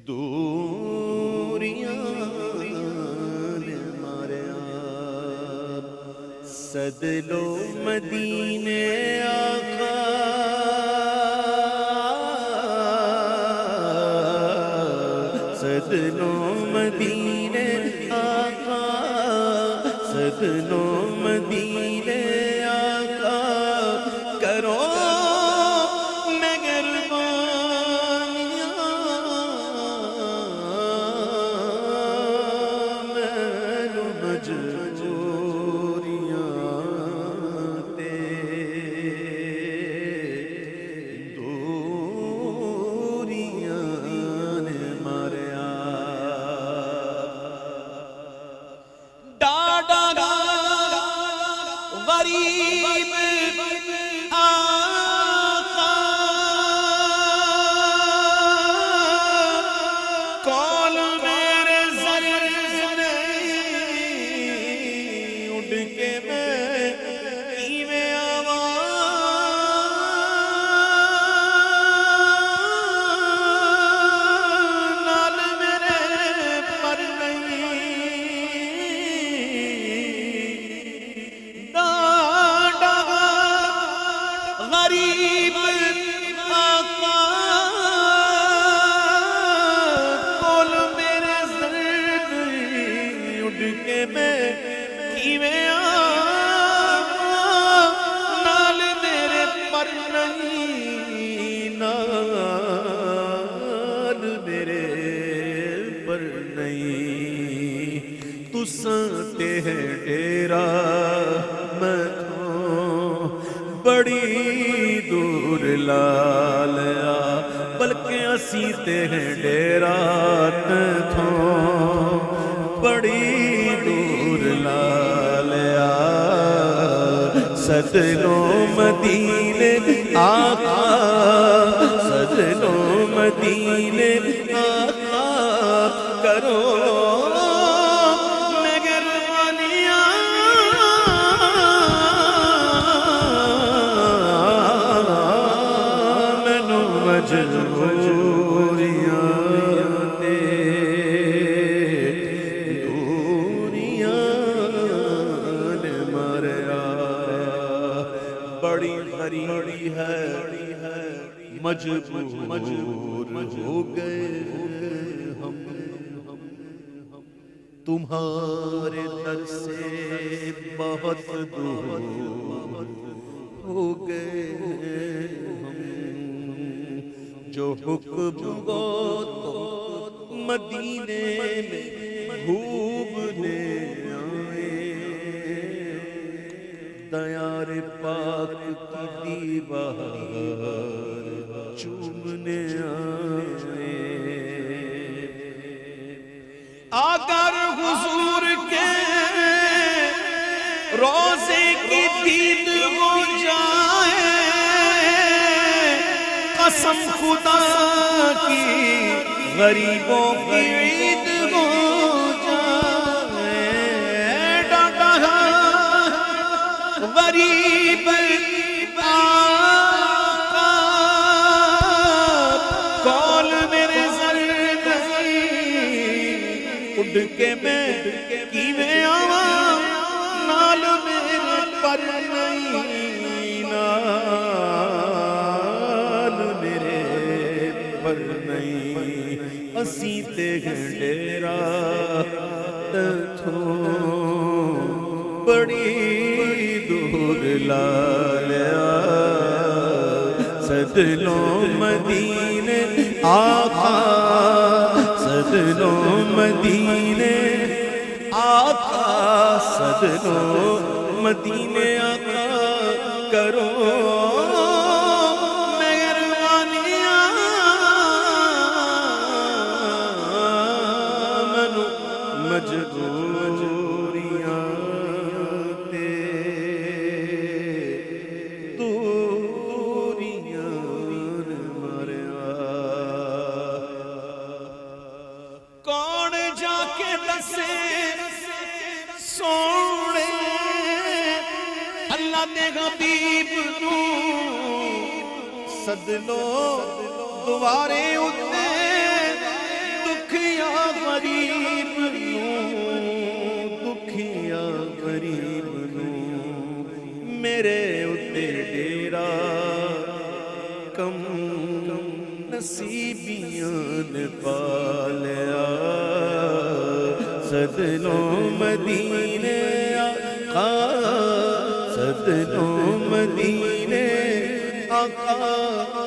دوریاں نے ماریا سد لو مدینے آقا سد لو مدینے آقا سد لو مدینے آقا کرو غریب آقا کول میرے سر اڑ کے میں کیویں آواں نال میرے پر غریب آقا کول میرے سر اڑ کے میں کیویں آواں نال میرے پر نہیں نال میرے پر نہیں تساں تے ڈیرا میں بڑی دور لا لیا بلکہ اسی تے ڈیرا تھوں بڑی دور لا لیا سدنو مدینے آقا سدنو مدینے آقا کرو مجبوریاں تے دوریاں نے ماریا بڑی غریبی ہے مجبور ہو گئے ہم تمہارے در سے بہت دور ہو گئے جو حکم گو تو مدینے میں گھومنے آئے دیار پاک کی دیوار چومنے آئے اگر حضور کے روزے کی دید ہو جائے قسم خدا کی غریبوں کی عید ہو جائے ڈاٹا غریب آقا کول میرے سر اڑ کے میں کیویں آواں نال میرے پر نہیں نال میرے پر نہیں اسی تے ڈیرا تھوں بڑی دور لا لیا سدنو مدینے آقا سدنو مدینے آقا سدنو مدینے آقا کرو مہربانیاں منو مجبوریاں تے دوریاں ماریا کون جا کے دسے سونے اللہ دے حبیب نو سد لو دوارے اتے میرے اتے ڈیرا کم نصیبیاں نے پالیا صدنوں مدینے آقا صدنوں مدینے آقا